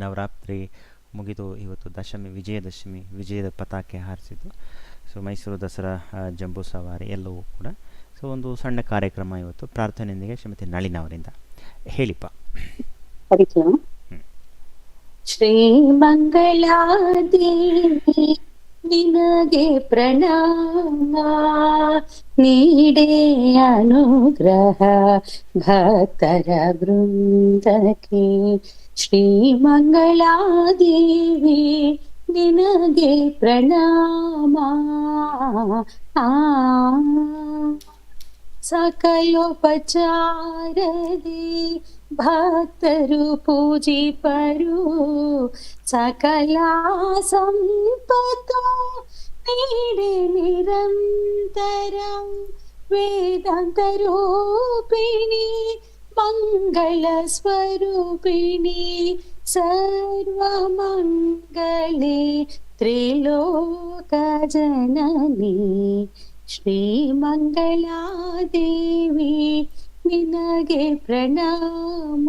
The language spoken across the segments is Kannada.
ನವರಾತ್ರಿ ಮುಗಿದು ಇವತ್ತು ದಶಮಿ, ವಿಜಯದಶಮಿ, ವಿಜಯದ ಪತಾಕೆ ಹಾರಿಸಿದ್ದು. ಸೊ ಮೈಸೂರು ದಸರಾ, ಜಂಬೂ ಸವಾರಿ ಎಲ್ಲವೂ ಕೂಡ. ಸೊ ಒಂದು ಸಣ್ಣ ಕಾರ್ಯಕ್ರಮ ಇವತ್ತು ಪ್ರಾರ್ಥನೆಯೊಂದಿಗೆ ಶ್ರೀಮತಿ ನಳಿನ ಅವರಿಂದ. ಹೇಳಿಪ್ಪ. ಹರಿಕ್ಲಾ. ಶ್ರೀ ಮಂಗಳಾದೇವಿ ನಿನಗೆ ಪ್ರಣಾಮ, ನೀಡೇ ಅನುಗ್ರಹ ಭಕ್ತರ ಬೃಂದಕ್ಕೆ. ಶ್ರೀ ಮಂಗಳಾದೇವಿ ನಿನಗೆ ಪ್ರಣಾಮ. ಆ ಸಕಲೋಪಚಾರದಿ ಭಕ್ತರು ಪೂಜಿಪರು, ಸಕಲ ಸಂಪತ್ತು ನೀಡೆ ನಿರಂತರ. ವೇದಾಂತ ರೂಪಿಣಿ ಮಂಗಳ ಸ್ವರೂಪಿಣಿ, ಸರ್ವಮಂಗಳೇ ತ್ರಿಲೋಕ ಜನನಿ. ಶ್ರೀ ಮಂಗಳಾದೇವಿ ನಿನಗೆ ಪ್ರಣಾಮ,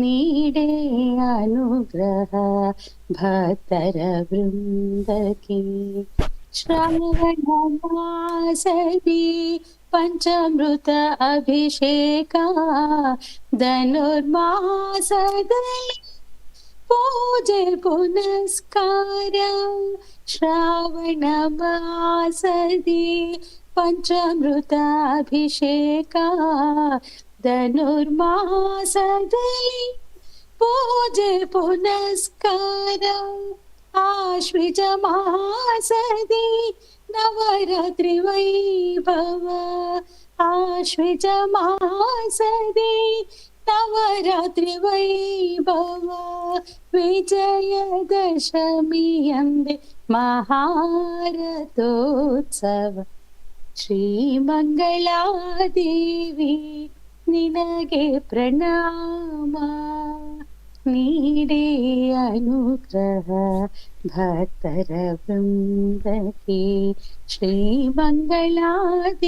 ನೀಡೇ ಅನುಗ್ರಹ ಭಕ್ತರ ಬೃಂದಕ್ಕೆ. ಶ್ರಾವಣ ಮಾಸದಿ ಪಂಚಾಮೃತ ಅಭಿಷೇಕ, ಧನುರ್ಮಾಸದಲ್ಲಿ ಪೂಜೆ ಪುನಸ್ಕಾರ. ಶ್ರಾವಣ ಮಾಸದಿ ಪಂಚಾಮೃತ ಅಭಿಷೇಕ, ಧನುರ್ಮಾಸದಲ್ಲಿ ಪೂಜೆ ಪುನಸ್ಕಾರ. ಆಶ್ವಿಜ ಮಾಸದಿ ನವರಾತ್ರಿ ವೈಭವ, ಆಶ್ವಿಜ ಮಾಸದಿ ನವರಾತ್ರಿ ವೈಭವ. ವಿಜಯದಶಮಿಯಂದೆ ಮಹಾರಥೋತ್ಸವ. ಶ್ರೀ ಮಂಗಳಾದೇವಿ ನಿನಗೆ ಪ್ರಣಾಮ, ನೀಡೇ ಅನುಗ್ರಹ ಭಕ್ತರ ಬೃಂದಕ್ಕೆ. ಶ್ರೀ ಮಂಗಳಾದೇವಿ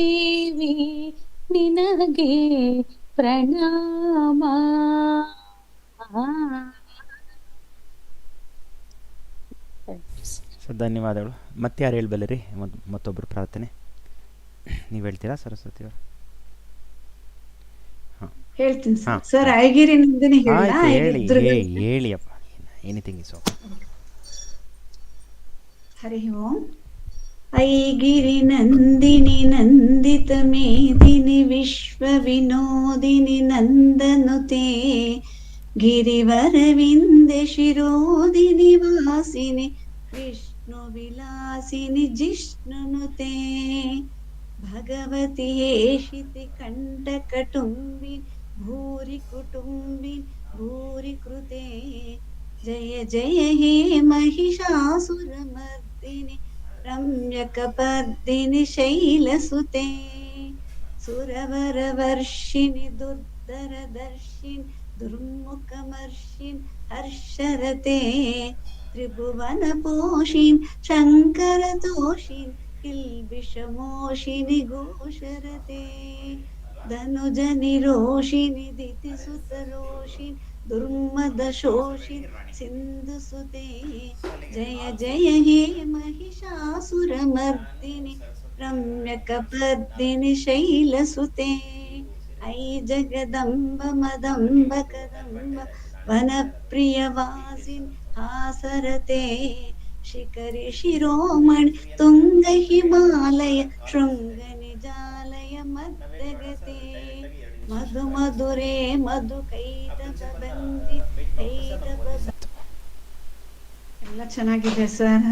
ನಿನಗೆ ಪ್ರಣಾಮ. ಸೊ ಧನ್ಯವಾದಗಳು. ಮತ್ತೆ ಯಾರು ಹೇಳಬಲ್ಲರಿ ಮತ್ತೊಬ್ಬರು ಪ್ರಾರ್ಥನೆ? ನೀವು ಹೇಳ್ತೀರಾ ಸರಸ್ವತಿ ಅವರು? ಹೇಳ್ತೀನಿ ಸರ್. ಐಗಿರಿ ನಂದಿನಿ ಹೇಳಿ ಅಪ್ಪ, ಎನಿಥಿಂಗ್ ಇಸ್ ಓಕೆ. ಹರಿ ಓಂ. ಐಗಿರಿ ನಂದಿನಿ ನಂದಿತ ಮೇದಿನಿ ವಿಶ್ವ ವಿನೋದಿನಿ ನಂದನುತೆ, ಗಿರಿವರವಿಂದೆ ಶಿರೋದಿನಿ ವಾಸಿನಿ ವಿಷ್ಣು ವಿಲಾಸಿನಿ ಜಿಷ್ಣುನುತೆ. ಭಗವತಿ ಏಷಿತಿ ಕಂಠಕಟುಂಬಿ ಭೂರಿ ಕುಟುಂಬಿ ಭೂರಿ ಕೃತೆ. ಜಯ ಜಯ ಹೇ ಮಹಿಷಾಸುರಮರ್ದಿನಿ ರಮ್ಯಕಪರ್ದಿನಿ ಶೈಲಸುತೆ. ಸುರವರವರ್ಷಿಣಿ ದುರ್ಧರದರ್ಶಿನಿ ದುರ್ಮುಖಮರ್ಷಿನ್ ಹರ್ಷರತೆ. ತ್ರಿಭುವನ ಪೋಷಿನ್ ಶಂಕರತೋಷಿನ್ ಕಿಲ್ಬಿಷಮೋಷಿನಿ ಘೋಷರತೆ. ಧನುಜ ನಿರೋಷಿನಿ ದಿತಿಸುತರೋಷಿನ್ ದುರ್ಮದ ಶೋಷಿನ್ ಸಿಂಧುಸುತೆ. ಜಯ ಜಯ ಹೇ ಮಹಿಷಾಸುರಮರ್ದಿನಿ ರಮ್ಯಕಪರ್ದಿನಿ ಶೈಲಸುತೆ. ಐ ಜಗದಂಬ ಮದಂಬ ಕದಂಬ ವನಪ್ರಿಯವಾಸಿನ್ ಹಾಸರತೆ. ಶಿಖರಿ ಶಿರೋಮಣಿ ತುಂಗ ಹಿಮಾಲಯ ಶೃಂಗ ನಿಜಾಲಯ ಮಧ್ಯಗತೆ. ಮಧು ಮಧುರೇ ಮಧು ಕೈಟಭ ಬಂದಿ ಕೈಟಭ. ಎಲ್ಲ ಚೆನ್ನಾಗಿದೆ ಸರ್.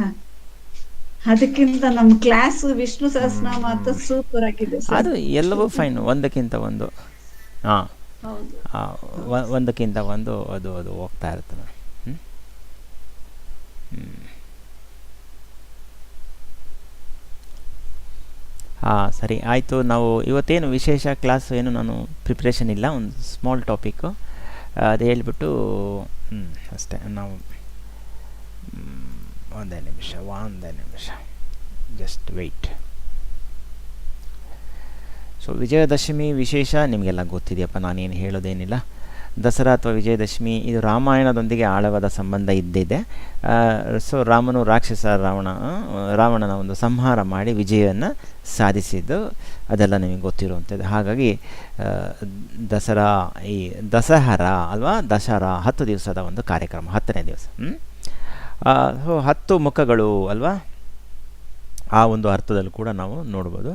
ಅದಕ್ಕಿಂತ ನಮ್ಮ ಕ್ಲಾಸ್ ವಿಷ್ಣು ಸಹಸ್ರನಾಮ ಅಂತ ಸೂಪರ್ ಆಗಿದೆ ಸರ್. ಅದು ಎಲ್ಲವೂ ಫೈನ್, ಒಂದಕ್ಕಿಂತ ಒಂದು. ಒಂದಕ್ಕಿಂತ ಒಂದು ಅದು ಅದು ಹೋಗ್ತಾ ಇರ್ತದೆ. ಸರಿ ಆಯಿತು. ನಾವು ಇವತ್ತೇನು ವಿಶೇಷ ಕ್ಲಾಸ್ ಏನು ನಾನು ಪ್ರಿಪ್ರೇಷನ್ ಇಲ್ಲ, ಒಂದು ಸ್ಮಾಲ್ ಟಾಪಿಕ್ಕು ಅದು ಹೇಳಿಬಿಟ್ಟು ಅಷ್ಟೇ. ನಾವು ಒಂದೇ ನಿಮಿಷ ಜಸ್ಟ್ ವೆಯ್ಟ್. ಸೊ ವಿಜಯದಶಮಿ ವಿಶೇಷ ನಿಮಗೆಲ್ಲ ಗೊತ್ತಿದೆಯಪ್ಪ, ನಾನೇನು ಹೇಳೋದೇನಿಲ್ಲ. ದಸರಾ ಅಥವಾ ವಿಜಯದಶಮಿ ಇದು ರಾಮಾಯಣದೊಂದಿಗೆ ಆಳವಾದ ಸಂಬಂಧ ಇದ್ದಿದೆ. ಸೊ ರಾಮನು ರಾವಣನ ಒಂದು ಸಂಹಾರ ಮಾಡಿ ವಿಜಯವನ್ನು ಸಾಧಿಸಿದ್ದು ಅದೆಲ್ಲ ನಿಮಗೆ ಗೊತ್ತಿರುವಂಥದ್ದು. ಹಾಗಾಗಿ ದಸರಾ ಈ ದಸರಾ ಅಲ್ವಾ, ದಸರಾ 10 ದಿವಸದ ಒಂದು ಕಾರ್ಯಕ್ರಮ, 10ನೇ ದಿವಸ. ಸೊ 10 ಮುಖಗಳು ಅಲ್ವಾ, ಆ ಒಂದು ಅರ್ಥದಲ್ಲಿ ಕೂಡ ನಾವು ನೋಡ್ಬೋದು.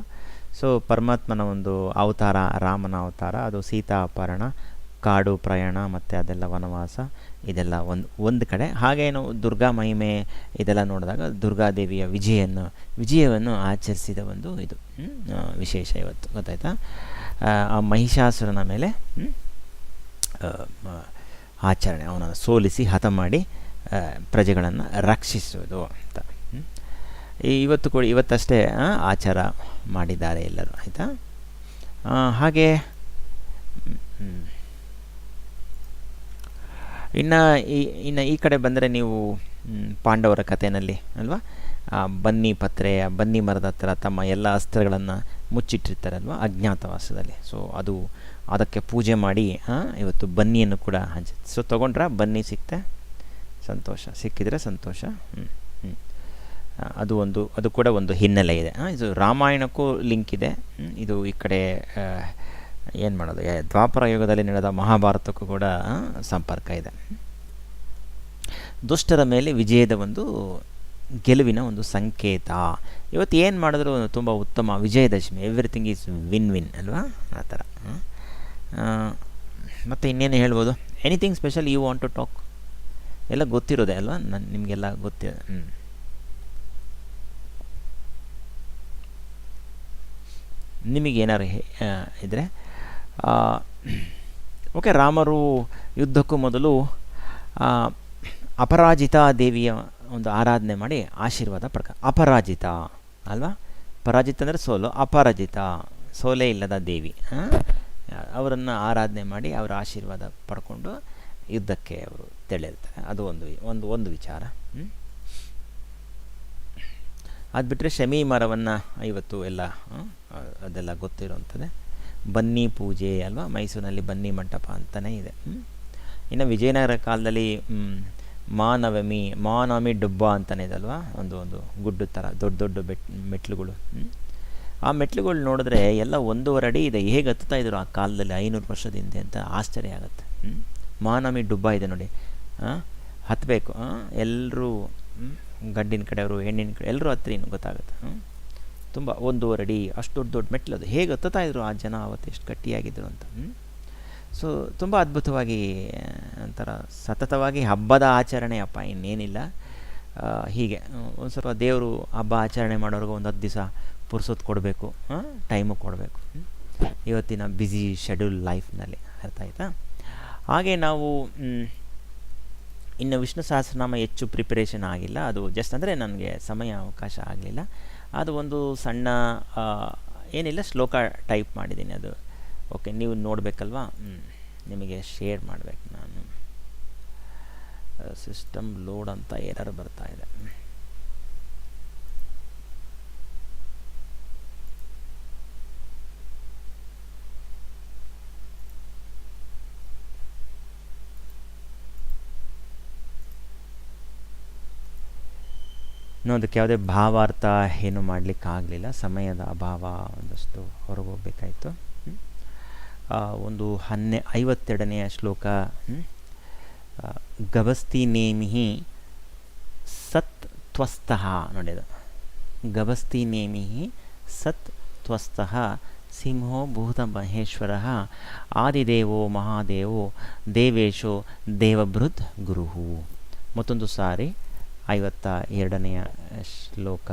ಸೊ ಪರಮಾತ್ಮನ ಒಂದು ಅವತಾರ, ರಾಮನ ಅವತಾರ, ಅದು ಸೀತಾ ಅಪಹರಣ, ಕಾಡು ಪ್ರಯಾಣ ಮತ್ತು ಅದೆಲ್ಲ ವನವಾಸ, ಇದೆಲ್ಲ ಒಂದು ಕಡೆ. ಹಾಗೇನು ದುರ್ಗಾ ಮಹಿಮೆ ಇದೆಲ್ಲ ನೋಡಿದಾಗ ದುರ್ಗಾದೇವಿಯ ವಿಜಯವನ್ನು ಆಚರಿಸಿದ ಒಂದು ಇದು ವಿಶೇಷ ಇವತ್ತು, ಗೊತ್ತಾಯ್ತಾ. ಆ ಮಹಿಷಾಸುರನ ಮೇಲೆ ಆಚರಣೆ, ಅವನನ್ನು ಸೋಲಿಸಿ ಹತ ಮಾಡಿ ಪ್ರಜೆಗಳನ್ನು ರಕ್ಷಿಸುವುದು ಅಂತ ಇವತ್ತಷ್ಟೇ ಆಚಾರ ಮಾಡಿದ್ದಾರೆ ಎಲ್ಲರೂ, ಆಯಿತಾ. ಹಾಗೆ ಇನ್ನು ಈ ಕಡೆ ಬಂದರೆ ನೀವು ಪಾಂಡವರ ಕಥೆಯಲ್ಲಿ ಅಲ್ವಾ, ಬನ್ನಿ ಮರದ ಹತ್ರ ತಮ್ಮ ಎಲ್ಲ ಅಸ್ತ್ರಗಳನ್ನು ಮುಚ್ಚಿಟ್ಟಿರ್ತಾರಲ್ವ ಅಜ್ಞಾತವಾಸದಲ್ಲಿ. ಸೊ ಅದಕ್ಕೆ ಪೂಜೆ ಮಾಡಿ ಇವತ್ತು ಬನ್ನಿಯನ್ನು ಕೂಡ ಹಂಚುತ್ತೆ. ಸೊ ತೊಗೊಂಡ್ರೆ ಬನ್ನಿ ಸಂತೋಷ, ಸಿಕ್ಕಿದರೆ ಸಂತೋಷ. ಅದು ಕೂಡ ಒಂದು ಹಿನ್ನೆಲೆ ಇದೆ. ಇದು ರಾಮಾಯಣಕ್ಕೂ ಲಿಂಕ್ ಇದೆ. ಇದು ಈ ಕಡೆ ಏನು ಮಾಡೋದು, ದ್ವಾಪರ ಯುಗದಲ್ಲಿ ನಡೆದ ಮಹಾಭಾರತಕ್ಕೂ ಕೂಡ ಸಂಪರ್ಕ ಇದೆ. ದುಷ್ಟರ ಮೇಲೆ ವಿಜಯದ ಒಂದು ಗೆಲುವಿನ ಒಂದು ಸಂಕೇತ. ಇವತ್ತು ಏನು ಮಾಡಿದ್ರು ತುಂಬ ಉತ್ತಮ, ವಿಜಯದಶಮಿ, ಎವ್ರಿಥಿಂಗ್ ಈಸ್ ವಿನ್ ಅಲ್ವಾ, ಆ ಥರ. ಮತ್ತು ಇನ್ನೇನು ಹೇಳ್ಬೋದು, anything special you want to talk? ಎಲ್ಲ ಗೊತ್ತಿರೋದೆ ಅಲ್ವಾ, ನಿಮಗೆಲ್ಲ ಗೊತ್ತಿದೆ. ನಿಮಗೇನಾರು ಇದ್ದರೆ ಓಕೆ. ರಾಮರು ಯುದ್ಧಕ್ಕೂ ಮೊದಲು ಅಪರಾಜಿತಾ ದೇವಿಯ ಒಂದು ಆರಾಧನೆ ಮಾಡಿ ಆಶೀರ್ವಾದ ಅಪರಾಜಿತ ಅಲ್ವಾ, ಪರಾಜಿತ ಅಂದರೆ ಸೋಲು, ಅಪರಾಜಿತ ಸೋಲೇ ಇಲ್ಲದ ದೇವಿ, ಅವರನ್ನು ಆರಾಧನೆ ಮಾಡಿ ಅವರ ಆಶೀರ್ವಾದ ಪಡ್ಕೊಂಡು ಯುದ್ಧಕ್ಕೆ ಅವರು ತೆರಳಿರ್ತಾರೆ. ಅದು ಒಂದು ವಿಚಾರ. ಅದು ಬಿಟ್ಟರೆ ಶಮಿ ಮರವನ್ನು ಇವತ್ತು ಎಲ್ಲ ಅದೆಲ್ಲ ಗೊತ್ತಿರುವಂಥದ್ದೇ. ಬನ್ನಿ ಪೂಜೆ ಅಲ್ವಾ, ಮೈಸೂರಿನಲ್ಲಿ ಬನ್ನಿ ಮಂಟಪ ಅಂತಲೇ ಇದೆ. ಇನ್ನು ವಿಜಯನಗರ ಕಾಲದಲ್ಲಿ ಮಾನವಮಿ ಡುಬ್ಬ ಅಂತಲೇ ಇದಲ್ವಾ, ಒಂದು ಗುಡ್ಡು ಥರ ದೊಡ್ಡ ಮೆಟ್ಲುಗಳು. ಆ ಮೆಟ್ಲುಗಳು ನೋಡಿದ್ರೆ ಎಲ್ಲ 1.5 ಅಡಿ ಇದೆ. ಹೇಗೆ ಹತ್ತುತ್ತಾ ಇದ್ರು ಆ ಕಾಲದಲ್ಲಿ 500 ವರ್ಷದ ಹಿಂದೆ ಅಂತ ಆಶ್ಚರ್ಯ ಆಗುತ್ತೆ. ಮಾನವಮಿ ಡುಬ್ಬ ಇದೆ ನೋಡಿ, ಹತ್ತಬೇಕು. ಎಲ್ಲರೂ ಗಂಡಿನ ಕಡೆಯವರು, ಹೆಣ್ಣಿನ ಕಡೆ ಎಲ್ಲರೂ ಹತ್ತಿರ ಇನ್ನು ಗೊತ್ತಾಗುತ್ತೆ. ತುಂಬ 1.5 ಅಡಿ ಅಷ್ಟು ದೊಡ್ಡ ಮೆಟ್ಲು. ಅದು ಹೇಗೆ ಹತ್ತುತ್ತಾ ಇದ್ರು ಆ ಜನ, ಅವತ್ತು ಎಷ್ಟು ಗಟ್ಟಿಯಾಗಿದ್ದರು ಅಂತ. ಸೊ ತುಂಬ ಅದ್ಭುತವಾಗಿ ಒಂಥರ ಸತತವಾಗಿ ಹಬ್ಬದ ಆಚರಣೆ ಅಪ್ಪ, ಇನ್ನೇನಿಲ್ಲ. ಹೀಗೆ ಒಂದು ಸ್ವಲ್ಪ ದೇವರು ಹಬ್ಬ ಆಚರಣೆ ಮಾಡೋರ್ಗೆ ಒಂದು 10 ದಿವಸ ಪುರ್ಸೊತ್ತು ಕೊಡಬೇಕು, ಟೈಮು ಕೊಡಬೇಕು ಇವತ್ತಿನ ಬ್ಯುಸಿ ಶೆಡ್ಯೂಲ್ ಲೈಫ್ನಲ್ಲಿ, ಅರ್ಥ ಆಯ್ತಾ. ಹಾಗೆ ನಾವು ಇನ್ನು ವಿಷ್ಣು ಸಹಸ್ರನಾಮ ಹೆಚ್ಚು ಪ್ರಿಪರೇಷನ್ ಆಗಿಲ್ಲ. ಅದು ಜಸ್ಟ್ ಅಂದರೆ ನನಗೆ ಸಮಯ ಅವಕಾಶ ಆಗಲಿಲ್ಲ. ಅದು ಒಂದು ಸಣ್ಣ ಏನಿಲ್ಲ ಶ್ಲೋಕ ಟೈಪ್ ಮಾಡಿದ್ದೀನಿ. ಅದು ಓಕೆ, ನೀವು ನೋಡಬೇಕಲ್ವಾ, ನಿಮಗೆ ಶೇರ್ ಮಾಡಬೇಕು ನಾನು. ಸಿಸ್ಟಮ್ ಲೋಡ್ ಅಂತ ಎರರ್ ಬರ್ತಾ ಇದೆ. ಅದಕ್ಕೆ ಯಾವುದೇ ಭಾವಾರ್ಥ ಏನು ಮಾಡಲಿಕ್ಕಾಗಲಿಲ್ಲ, ಸಮಯದ ಅಭಾವ, ಒಂದಷ್ಟು ಹೊರಗೆ ಹೋಗಬೇಕಾಯಿತು. ಒಂದು 52ನೇ ಶ್ಲೋಕ. ಗಭಸ್ತಿ ನೇಮಿಹಿ ಸತ್ ತ್ವಸ್ತಃ ನೋಡಿದ. ಗಭಸ್ತಿ ನೇಮಿಹಿ ಸತ್ ತ್ವಸ್ತಃ ಸಿಂಹೋ ಭೂತ ಮಹೇಶ್ವರ ಆದಿದೇವೋ ಮಹಾದೇವೋ ದೇವೇಶೋ ದೇವಭೃತ್ ಗುರುಹು. ಮತ್ತೊಂದು ಸಾರಿ 52ನೇ ಶ್ಲೋಕ.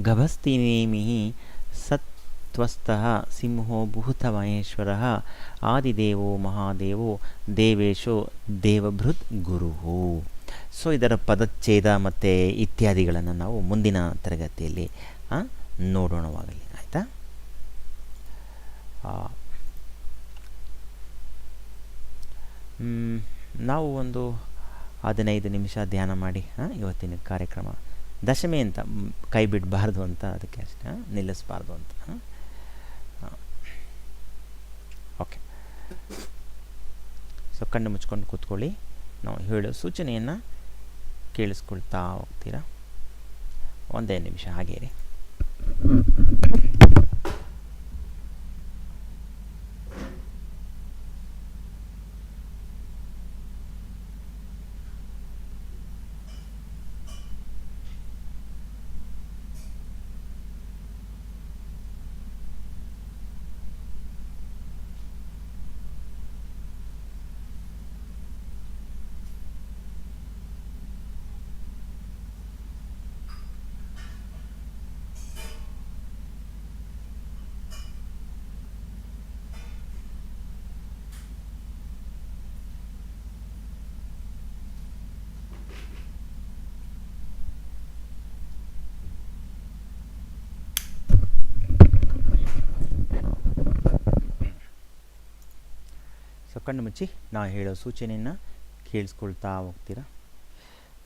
ಗಭಸ್ತಿ ನೇಮಿಹಿ ಸತ್ವಸ್ತಃ ಸಿಂಹೋ ಭೂತ ಮಹೇಶ್ವರ ಆದಿದೇವೋ ಮಹಾದೇವೋ ದೇವೇಶೋ ದೇವಭೃತ್ ಗುರುಹು. ಸೊ ಇದರ ಪದಚ್ಛೇದ ಮತ್ತು ಇತ್ಯಾದಿಗಳನ್ನು ನಾವು ಮುಂದಿನ ತರಗತಿಯಲ್ಲಿ ನೋಡೋಣವಾಗಲಿ, ಆಯಿತಾ. ನಾವು ಒಂದು 15 ನಿಮಿಷ ಧ್ಯಾನ ಮಾಡಿ ಇವತ್ತಿನ ಕಾರ್ಯಕ್ರಮ ದಶಮಿ ಅಂತ ಕೈ ಬಿಡಬಾರ್ದು ಅಂತ, ಅದಕ್ಕೆ ಅಷ್ಟೇ, ನಿಲ್ಲಿಸಬಾರ್ದು ಅಂತ. ಓಕೆ. ಸೊ ಕಣ್ಣು ಮುಚ್ಕೊಂಡು ಕೂತ್ಕೊಳ್ಳಿ. ನಾವು ಹೇಳೋ ಸೂಚನೆಯನ್ನು ಕೇಳಿಸ್ಕೊಳ್ತಾ ಹೋಗ್ತೀರಾ. ಒಂದೇ ನಿಮಿಷ ಹಾಗೇ ರೀ. ಸೊ ಕಣ್ಣು ಮುಚ್ಚಿ ನಾ ಹೇಳೋ ಸೂಚನೆಯನ್ನು ಕೇಳಿಸ್ಕೊಳ್ತಾ ಹೋಗ್ತೀರಾ.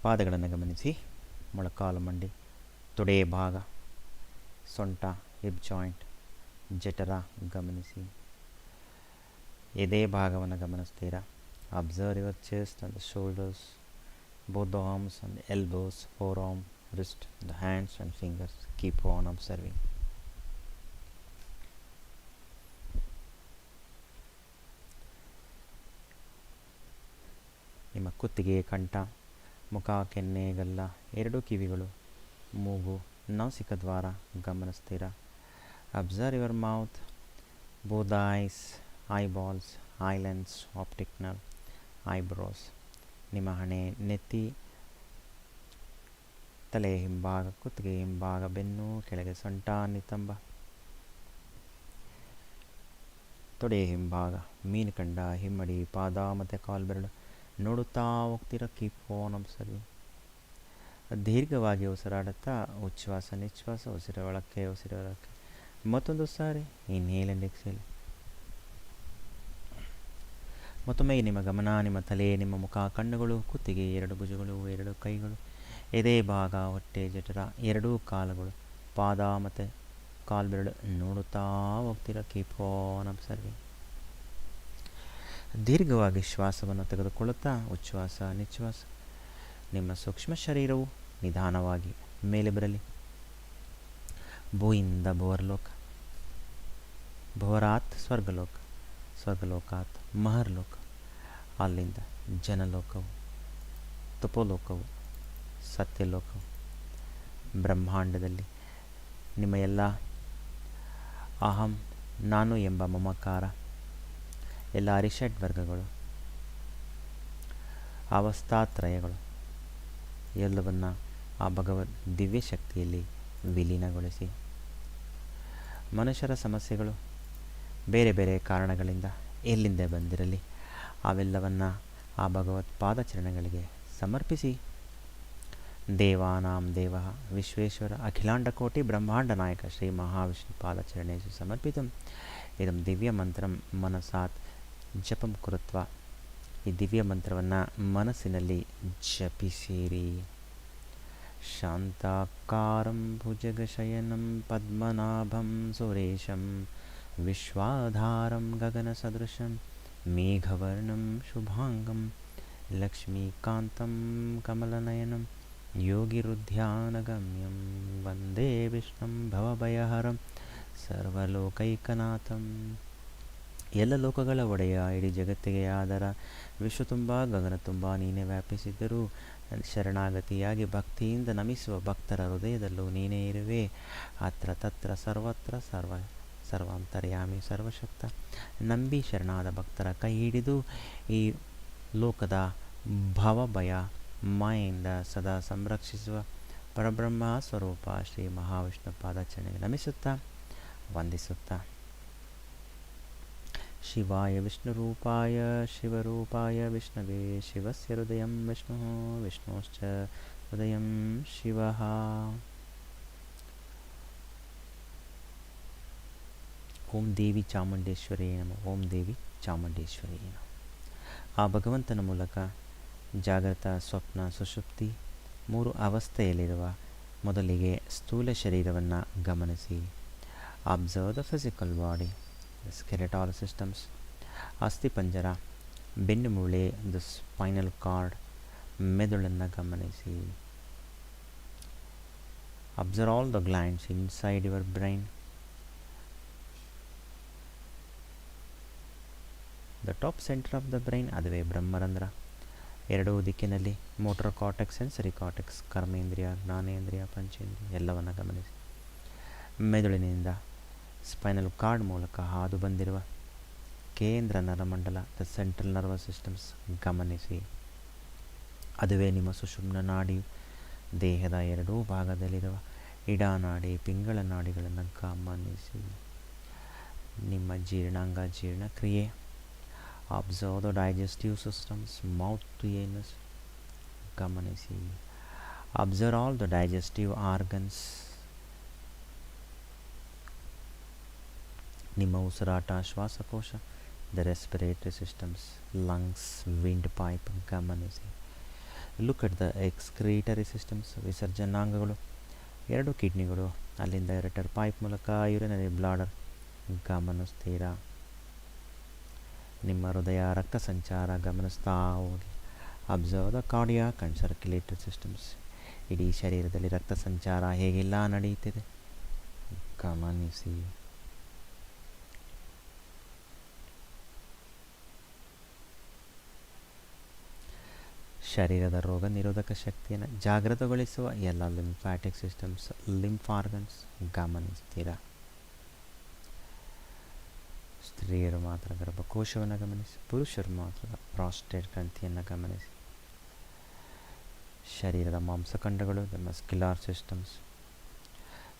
ಪಾದಗಳನ್ನು ಗಮನಿಸಿ. ಮೊಳಕಾಲು ಮಂಡಿ, ತೊಡೆ ಭಾಗ, ಸೊಂಟ, ಹಿಪ್ ಜಾಯಿಂಟ್, ಜಠರ ಗಮನಿಸಿ. ಎದೆ ಭಾಗವನ್ನು ಗಮನಿಸ್ತೀರಾ. Observe your chest and the shoulders, both the arms and elbows, forearm, wrist, the hands and fingers. Keep on observing. ನಿಮ್ಮ ಕುತ್ತಿಗೆ, ಕಂಠ, ಮುಖ, ಕೆನ್ನೆ, ಗಲ್ಲ, ಎರಡೂ ಕಿವಿಗಳು, ಮೂಗು, ನಾಸಿಕ ದ್ವಾರ ಗಮನಿಸ್ತೀರಾ. Observe your mouth, both eyes, eyeballs, eye lens, optic nerve, eyebrows. ನಿಮ್ಮ ಹಣೆ, ನೆತ್ತಿ, ತಲೆ ಹಿಂಭಾಗ, ಕುತ್ತಿಗೆ ಹಿಂಭಾಗ, ಬೆನ್ನು, ಕೆಳಗೆ ಸೊಂಟ, ನಿತಂಬ, ತೊಡೆ ಹಿಂಭಾಗ, ಮೀನುಕಂಡ, ಹಿಮ್ಮಡಿ, ಪಾದ ಮತ್ತು ಕಾಲು ಬೆರಳು ನೋಡುತ್ತಾ ಹೋಗ್ತೀರ. Keep on observing. ದೀರ್ಘವಾಗಿ ಉಸಿರಾಡುತ್ತಾ ಉಚ್ಛ್ವಾಸ ನಿಶ್ವಾಸ, ಉಸಿರ ಒಳಕ್ಕೆ ಉಸಿರ ಹೊರಕ್ಕೆ. ಮತ್ತೊಂದು ಸಾರಿ ಇನ್ಹೇಲ್ ಆ್ಯಂಡ್ ಎಕ್ಸೇಲ್. ಮತ್ತೊಮ್ಮೆ ನಿಮ್ಮ ಗಮನ ನಿಮ್ಮ ತಲೆ, ನಿಮ್ಮ ಮುಖ, ಕಣ್ಣುಗಳು, ಕುತ್ತಿಗೆ, ಎರಡು ಭುಜಗಳು, ಎರಡು ಕೈಗಳು, ಎದೆ ಭಾಗ, ಹೊಟ್ಟೆ, ಜಠರ, ಎರಡೂ ಕಾಲುಗಳು, ಪಾದ ಮತ್ತು ಕಾಲು ಬೆರಳು ನೋಡುತ್ತಾ ಹೋಗ್ತೀರ. Keep on observing. ದೀರ್ಘವಾಗಿ ಶ್ವಾಸವನ್ನು ತೆಗೆದುಕೊಳ್ಳುತ್ತಾ ಉಚ್ಛ್ವಾಸ ನಿಶ್ವಾಸ. ನಿಮ್ಮ ಸೂಕ್ಷ್ಮ ಶರೀರವು ನಿಧಾನವಾಗಿ ಮೇಲೆ ಬರಲಿ. ಭೂಯಿಂದ ಭುವರ್ಲೋಕ, ಭುವರಾತ್ ಸ್ವರ್ಗಲೋಕ, ಸ್ವರ್ಗಲೋಕಾತ್ ಮಹರ್ಲೋಕ, ಅಲ್ಲಿಂದ ಜನಲೋಕವು, ತಪೋಲೋಕವು, ಸತ್ಯಲೋಕವು. ಬ್ರಹ್ಮಾಂಡದಲ್ಲಿ ನಿಮ್ಮ ಎಲ್ಲ ಅಹಂ ನಾನು ಎಂಬ ಮಮಕಾರ, ಎಲ್ಲ ಅರಿಷಡ್ ವರ್ಗಗಳು, ಅವಸ್ಥಾತ್ರಯಗಳು ಎಲ್ಲವನ್ನು ಆ ಭಗವದ್ ದಿವ್ಯ ಶಕ್ತಿಯಲ್ಲಿ ವಿಲೀನಗೊಳಿಸಿ. ಮನುಷ್ಯರ ಸಮಸ್ಯೆಗಳು ಬೇರೆ ಬೇರೆ ಕಾರಣಗಳಿಂದ ಎಲ್ಲಿಂದ ಬಂದಿರಲಿ ಅವೆಲ್ಲವನ್ನು ಆ ಭಗವತ್ ಪಾದಚರಣಗಳಿಗೆ ಸಮರ್ಪಿಸಿ. ದೇವಾನಾಂ ದೇವ ವಿಶ್ವೇಶ್ವರ ಅಖಿಲಾಂಡಕೋಟಿ ಬ್ರಹ್ಮಾಂಡ ನಾಯಕ ಶ್ರೀ ಮಹಾವಿಷ್ಣು ಪಾದಚರಣೇಶು ಸಮರ್ಪಿತಂ ಇದಂ ದಿವ್ಯ ಮಂತ್ರಂ ಮನಸಾತ್ ಜಪಂ ಕುರುತ್ವ. ಈ ದಿವ್ಯ ಮಂತ್ರವನ್ನು ಮನಸ್ಸಿನಲ್ಲಿ ಜಪಿಸಿರಿ. ಶಾಂತಾಕಾರಂ ಭುಜಗಶಯನಂ ಪದ್ಮನಾಭಂ ಸುರೇಶಂ ವಿಶ್ವಾಧಾರಂ ಗಗನಸದೃಶಂ ಮೇಘವರ್ಣಂ ಶುಭಾಂಗಂ ಲಕ್ಷ್ಮೀಕಾಂತಂ ಕಮಲನಯನಂ ಯೋಗಿರುಧ್ಯಾನಗಮ್ಯಂ ವಂದೇ ವಿಷ್ಣುಂ ಭವಭಯಹರಂ ಸರ್ವಲೋಕೈಕನಾಥಂ. ಎಲ್ಲ ಲೋಕಗಳ ಒಡೆಯ, ಇಡೀ ಜಗತ್ತಿಗೆ ಆಧಾರ, ವಿಶ್ವ ತುಂಬ ಗಗನ ತುಂಬ ನೀನೇ ವ್ಯಾಪಿಸಿದ್ದರೂ ಶರಣಾಗತಿಯಾಗಿ ಭಕ್ತಿಯಿಂದ ನಮಿಸುವ ಭಕ್ತರ ಹೃದಯದಲ್ಲೂ ನೀನೇ ಇರುವೆ. ಅತ್ರ ತತ್ರ ಸರ್ವತ್ರ ಸರ್ವಾಂತರ್ಯಾಮಿ ಸರ್ವಶಕ್ತ. ನಂಬಿ ಶರಣಾದ ಭಕ್ತರ ಕೈ ಹಿಡಿದು ಈ ಲೋಕದ ಭವಭಯ ಮಾಯಿಂದ ಸದಾ ಸಂರಕ್ಷಿಸುವ ಪರಬ್ರಹ್ಮ ಸ್ವರೂಪ ಶ್ರೀ ಮಹಾವಿಷ್ಣು ಪಾದಚರಣೆಗೆ ನಮಿಸುತ್ತಾ ವಂದಿಸುತ್ತಾ. ಶಿವಾಯ ವಿಷ್ಣುರೂಪಾಯ ಶಿವರೂಪಾಯ ವಿಷ್ಣವೇ ಶಿವಸ್ಯ ಹೃದಯಂ ವಿಷ್ಣು ವಿಷ್ಣುಶ್ಚ ಹೃದಯಂ ಶಿವಃ. ಓಂ ದೇವಿ ಚಾಮುಂಡೇಶ್ವರಿ ನಮಃ. ಓಂ ದೇವಿ ಚಾಮುಂಡೇಶ್ವರಿ ನಮಃ. ಆ ಭಗವಂತನ ಮೂಲಕ ಜಾಗೃತ, ಸ್ವಪ್ನ, ಸುಷುಪ್ತಿ ಮೂರು ಅವಸ್ಥೆಯಲ್ಲಿರುವ ಮೊದಲಿಗೆ ಸ್ಥೂಲ ಶರೀರವನ್ನು ಗಮನಿಸಿ. Observe the physical body, skeletal systems, ಅಸ್ಥಿಪಂಜರ, ಬೆನ್ನುಮೂಳೆ, ದ ಸ್ಪೈನಲ್ ಕಾರ್ಡ್, ಮೆದುಳನ್ನು ಗಮನಿಸಿ. Observe all the glands inside your brain. The top centre of the brain, ಅದುವೇ ಬ್ರಹ್ಮರಂಧ್ರ. ಎರಡೂ ದಿಕ್ಕಿನಲ್ಲಿ ಮೋಟರ್ ಕಾರ್ಟೆಕ್ಸ್, ಸೆನ್ಸರಿ ಕಾರ್ಟೆಕ್ಸ್, ಕರ್ಮೇಂದ್ರಿಯ, ಜ್ಞಾನೇಂದ್ರಿಯ, ಪಂಚೇಂದ್ರಿಯ ಎಲ್ಲವನ್ನು ಗಮನಿಸಿ. ಮೆದುಳಿನಿಂದ ಸ್ಪೈನಲ್ ಕಾರ್ಡ್ ಮೂಲಕ ಹಾದು ಬಂದಿರುವ ಕೇಂದ್ರ ನರಮಂಡಲ, ದ ಸೆಂಟ್ರಲ್ ನರ್ವಸ್ ಸಿಸ್ಟಮ್ಸ್ ಗಮನಿಸಿ. ಅದುವೇ ನಿಮ್ಮ ಸುಷುಮ್ನ ನಾಡಿಯು. ದೇಹದ ಎರಡೂ ಭಾಗದಲ್ಲಿರುವ ಇಡಾನಾಡಿ, ಪಿಂಗಳ ನಾಡಿಗಳನ್ನು ಗಮನಿಸಿ. ನಿಮ್ಮ ಜೀರ್ಣಾಂಗ, ಜೀರ್ಣಕ್ರಿಯೆ. Observe the digestive systems, mouth to anus ಗಮನಿಸಿ. Observe all the digestive organs. ನಿಮ್ಮ ಉಸಿರಾಟ, ಶ್ವಾಸಕೋಶ, the respiratory systems, lungs, windpipe ಗಮನಿಸಿ. Look at the excretory systems, ವಿಸರ್ಜನಾಂಗಗಳು, ಎರಡು ಕಿಡ್ನಿಗಳು, ಅಲ್ಲಿಂದ ಯುರೆಟರ್ ಪೈಪ್ ಮೂಲಕ ಯುರಿನರಿ ಬ್ಲಾಡರ್ ಗಮನಿಸ್ತೀರಾ. ನಿಮ್ಮ ಹೃದಯ, ರಕ್ತ ಸಂಚಾರ ಗಮನಿಸ್ತಾ ಹೋಗಿ. Observe the cardiac and circulatory systems. ಇಡೀ ಶರೀರದಲ್ಲಿ ರಕ್ತ ಸಂಚಾರ ಹೇಗೆಲ್ಲ ನಡೆಯುತ್ತಿದೆ ಗಮನಿಸಿ. ಶರೀರದ ರೋಗ ನಿರೋಧಕ ಶಕ್ತಿಯನ್ನು ಜಾಗೃತಗೊಳಿಸುವ ಎಲ್ಲ ಲಿಂಫ್ಯಾಟಿಕ್ ಸಿಸ್ಟಮ್ಸ್, ಲಿಂಫ್ ಆರ್ಗನ್ಸ್ ಗಮನಿಸ್ತೀರಾ. ಸ್ತ್ರೀಯರು ಮಾತ್ರ ಗರ್ಭಕೋಶವನ್ನು ಗಮನಿಸಿ, ಪುರುಷರು ಮಾತ್ರ ಪ್ರಾಸ್ಟೇಟ್ ಗ್ರಂಥಿಯನ್ನು ಗಮನಿಸಿ. ಶರೀರದ ಮಾಂಸಖಂಡಗಳು, ದ ಮಸ್ಕ್ಯುಲಾರ್ ಸಿಸ್ಟಮ್ಸ್,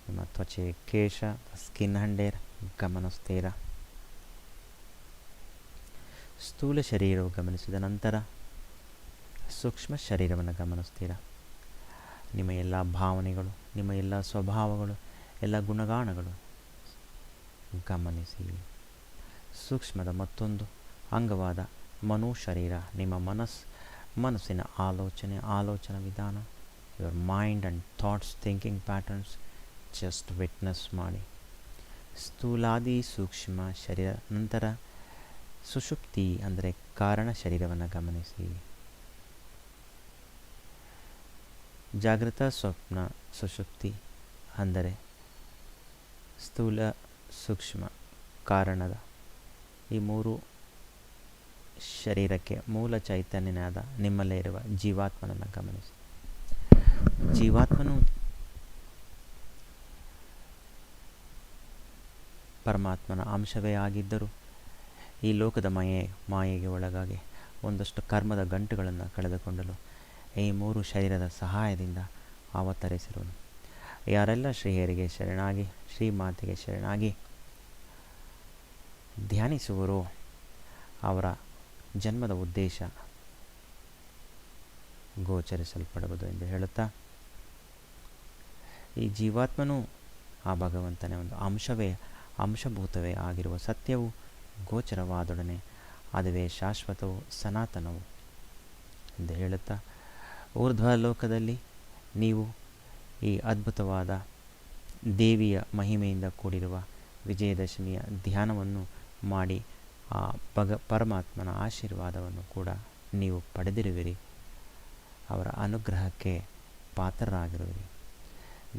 ನಿಮ್ಮ ತ್ವಚೆ, ಕೇಶ, ಸ್ಕಿನ್ ಅಂಡ್ ಹೇರ್ ಗಮನಿಸ್ತೀರ. ಸ್ಥೂಲ ಶರೀರವು ಗಮನಿಸಿದ ನಂತರ ಸೂಕ್ಷ್ಮ ಶರೀರವನ್ನು ಗಮನಿಸ್ತೀರ. ನಿಮ್ಮ ಎಲ್ಲ ಭಾವನೆಗಳು, ನಿಮ್ಮ ಎಲ್ಲ ಸ್ವಭಾವಗಳು, ಎಲ್ಲ ಗುಣಗಾಣಗಳು ಗಮನಿಸಿ. ಸೂಕ್ಷ್ಮದ ಮತ್ತೊಂದು ಅಂಗವಾದ ಮನೋಶರೀರ, ನಿಮ್ಮ ಮನಸ್ಸಿನ ಆಲೋಚನಾ ವಿಧಾನ, your mind and thoughts, thinking patterns just witness ಮಾಡಿ. ಸ್ಥೂಲಾದಿ ಸೂಕ್ಷ್ಮ ಶರೀರ ನಂತರ ಸುಷುಪ್ತಿ ಅಂದರೆ ಕಾರಣ ಶರೀರವನ್ನು ಗಮನಿಸಿ. ಜಾಗೃತ, ಸ್ವಪ್ನ, ಸುಷುಪ್ತಿ ಅಂದರೆ ಸ್ಥೂಲ, ಸೂಕ್ಷ್ಮ, ಕಾರಣದ ಈ ಮೂರು ಶರೀರಕ್ಕೆ ಮೂಲ ಚೈತನ್ಯನಾದ ನಿಮ್ಮಲ್ಲೇ ಇರುವ ಜೀವಾತ್ಮನನ್ನು ಗಮನಿಸಿ. ಜೀವಾತ್ಮನು ಪರಮಾತ್ಮನ ಅಂಶವೇ ಆಗಿದ್ದರೂ ಈ ಲೋಕದ ಮಾಯೆಗೆ ಒಳಗಾಗಿ ಒಂದಷ್ಟು ಕರ್ಮದ ಗಂಟುಗಳನ್ನು ಕಳೆದುಕೊಂಡಲು ಈ ಮೂರು ಶರೀರದ ಸಹಾಯದಿಂದ ಅವತರಿಸಿರುವನು. ಯಾರೆಲ್ಲ ಶ್ರೀಹರಿಗೆ ಶರಣಾಗಿ, ಶ್ರೀಮಾತೆಗೆ ಶರಣಾಗಿ ಧ್ಯಾನಿಸುವರೋ ಅವರ ಜನ್ಮದ ಉದ್ದೇಶ ಗೋಚರಿಸಲ್ಪಡುವುದು ಎಂದು ಹೇಳುತ್ತಾ, ಈ ಜೀವಾತ್ಮನೂ ಆ ಭಗವಂತನೇ ಒಂದು ಅಂಶಭೂತವೇ ಆಗಿರುವ ಸತ್ಯವು ಗೋಚರವಾದೊಡನೆ ಅದುವೇ ಶಾಶ್ವತವು, ಸನಾತನವು ಎಂದು ಹೇಳುತ್ತಾ, ಊರ್ಧ್ವ ಲೋಕದಲ್ಲಿ ನೀವು ಈ ಅದ್ಭುತವಾದ ದೇವಿಯ ಮಹಿಮೆಯಿಂದ ಕೂಡಿರುವ ವಿಜಯದಶಮಿಯ ಧ್ಯಾನವನ್ನು ಮಾಡಿ ಆ ಪರಮಾತ್ಮನ ಆಶೀರ್ವಾದವನ್ನು ಕೂಡ ನೀವು ಪಡೆದಿರುವಿರಿ. ಅವರ ಅನುಗ್ರಹಕ್ಕೆ ಪಾತ್ರರಾಗಿರುವಿರಿ.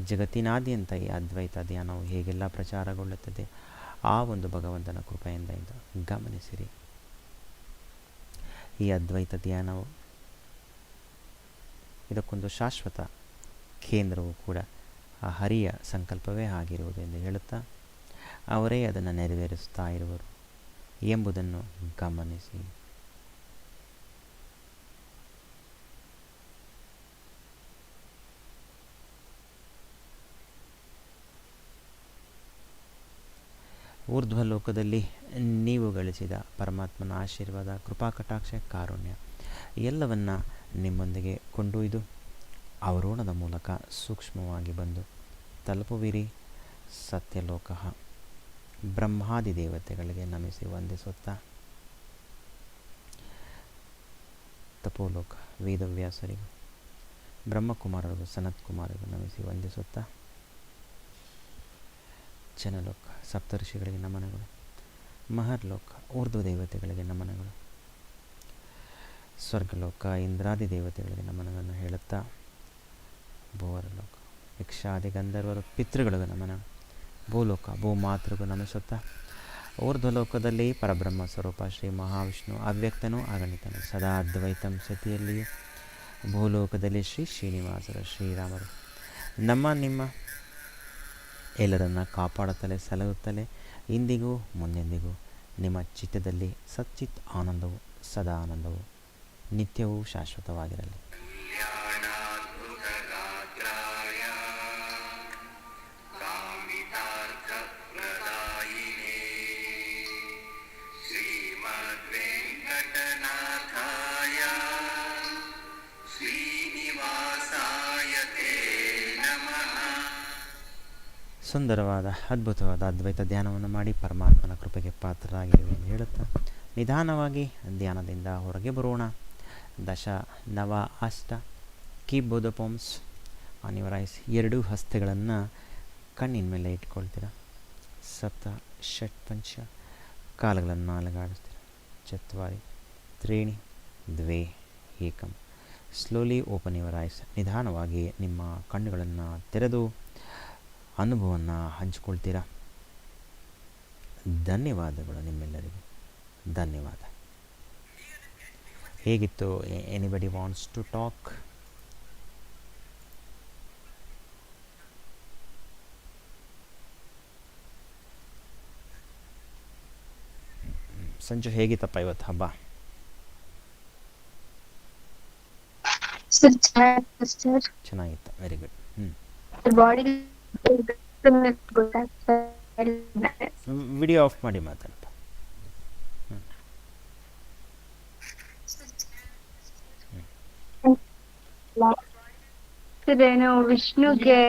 ಜಗತ್ತಿನಾದ್ಯಂತ ಈ ಅದ್ವೈತ ಧ್ಯಾನವು ಹೇಗೆಲ್ಲ ಪ್ರಚಾರಗೊಳ್ಳುತ್ತದೆ ಆ ಒಂದು ಭಗವಂತನ ಕೃಪೆಯಿಂದ ಗಮನಿಸಿರಿ. ಈ ಅದ್ವೈತ ಧ್ಯಾನವು ಇದಕ್ಕೊಂದು ಶಾಶ್ವತ ಕೇಂದ್ರವು ಕೂಡ ಆ ಹರಿಯ ಸಂಕಲ್ಪವೇ ಆಗಿರುವುದು ಎಂದು ಹೇಳುತ್ತಾ, ಅವರೇ ಅದನ್ನು ನೆರವೇರಿಸ್ತಾ ಇರುವರು ಎಂಬುದನ್ನು ಗಮನಿಸಿ. ಊರ್ಧ್ವ ಲೋಕದಲ್ಲಿ ನೀವು ಗಳಿಸಿದ ಪರಮಾತ್ಮನ ಆಶೀರ್ವಾದ, ಕೃಪಾಕಟಾಕ್ಷ, ಕಾರುಣ್ಯ ಎಲ್ಲವನ್ನ ನಿಮ್ಮೊಂದಿಗೆ ಕೊಂಡೊಯ್ದು ಅವರೋಣದ ಮೂಲಕ ಸೂಕ್ಷ್ಮವಾಗಿ ಬಂದು ತಲುಪುವಿರಿ ಸತ್ಯಲೋಕ. ಬ್ರಹ್ಮಾದಿ ದೇವತೆಗಳಿಗೆ ನಮಿಸಿ ವಂದಿಸುತ್ತಾ, ತಪೋಲೋಕ ವೇದವ್ಯಾಸರಿಗೂ, ಬ್ರಹ್ಮಕುಮಾರರಿಗೂ, ಸನತ್ ಕುಮಾರರಿಗೂ ನಮಿಸಿ ವಂದಿಸುತ್ತಾ, ಜನಲೋಕ ಸಪ್ತರ್ಷಿಗಳಿಗೆ ನಮನಗಳು, ಮಹರ್ಲೋಕ ಊರ್ಧ್ವ ದೇವತೆಗಳಿಗೆ ನಮನಗಳು, ಸ್ವರ್ಗಲೋಕ ಇಂದ್ರಾದಿ ದೇವತೆಗಳಿಗೆ ನಮನವನ್ನು ಹೇಳುತ್ತಾ, ಭೂವರಲೋಕ ಯಕ್ಷಾದಿ ಗಂಧರ್ವರು ಪಿತೃಗಳಿಗೂ ನಮನ, ಭೂಲೋಕ ಭೂಮಾತೃಗೂ ನಮಿಸುತ್ತಾ, ಊರ್ಧ್ವಲೋಕದಲ್ಲಿ ಪರಬ್ರಹ್ಮ ಸ್ವರೂಪ ಶ್ರೀ ಮಹಾವಿಷ್ಣು ಅವ್ಯಕ್ತನೂ ಅಗಣಿತನು ಸದಾ ಅದ್ವೈತಂ ಸತಿಯಲ್ಲಿಯೂ, ಭೂಲೋಕದಲ್ಲಿ ಶ್ರೀ ಶ್ರೀನಿವಾಸರ ಶ್ರೀರಾಮರು ನಮ್ಮ ನಿಮ್ಮ ಎಲ್ಲರನ್ನು ಕಾಪಾಡುತ್ತಲೇ ಸಲಹುತ್ತಲೇ ಇಂದಿಗೂ ಮುಂದೆಂದಿಗೂ ನಿಮ್ಮ ಚಿತ್ತದಲ್ಲಿ ಸಚ್ಚಿತ್ ಆನಂದವು ಸದಾ ಆನಂದವು ನಿತ್ಯವೂ ಶಾಶ್ವತವಾಗಿರಲಿ. ಸುಂದರವಾದ ಅದ್ಭುತವಾದ ಅದ್ವೈತ ಧ್ಯಾನವನ್ನು ಮಾಡಿ ಪರಮಾತ್ಮನ ಕೃಪೆಗೆ ಪಾತ್ರರಾಗಿರುವೆ ಎಂದು ಹೇಳುತ್ತಾ ನಿಧಾನವಾಗಿ ಧ್ಯಾನದಿಂದ ಹೊರಗೆ ಬರೋಣ. ದಶ ನವ ಅಷ್ಟ keep both the palms on your eyes. ಎರಡೂ ಹಸ್ತಗಳನ್ನು ಕಣ್ಣಿನ ಮೇಲೆ ಇಟ್ಕೊಳ್ತೀರ. ಸಪ್ತ ಷಟ್ ಪಂಚ ಕಾಲುಗಳನ್ನು ಅಲುಗಾಡಿಸ್ತೀರ. ಚತ್ವಾರಿ ತ್ರೀಣಿ ದ್ವೇ ಏಕಂ. Slowly open your eyes. ನಿಧಾನವಾಗಿ ನಿಮ್ಮ ಕಣ್ಣುಗಳನ್ನು ತೆರೆದು ಅನುಭವವನ್ನು ಹಂಚಿಕೊಳ್ತೀರಾ. ಧನ್ಯವಾದಗಳು ನಿಮ್ಮೆಲ್ಲರಿಗೂ. ಧನ್ಯವಾದ. ಹೇಗಿತ್ತು? Anybody wants to talk? Sanju ಹೇಗಿತ್ತಪ್ಪ ಇವತ್ತು ಹಬ್ಬ? ಚೆನ್ನಾಗಿತ್ತು. Very good. ವಿಡಿಯೋ ಆಫ್ ಮಾಡಿ ಮಾತಾಡಪ್ಪ. ಏನು ವಿಷ್ಣುಗೆ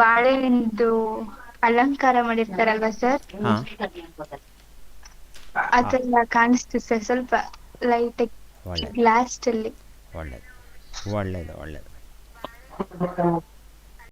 ಬಾಳೆಹಣ್ಣು ಅಲಂಕಾರ ಮಾಡಿರ್ತಾರಲ್ವಾ ಸರ್, ಅದೆಲ್ಲ ಕಾಣಿಸ್ತು ಸರ್ ಸ್ವಲ್ಪ ಲೈಟ್ ಲಾಸ್ಟ್ ಅಲ್ಲಿ. ಒಳ್ಳೇದು ಒಳ್ಳೇದು ಒಳ್ಳೇದು.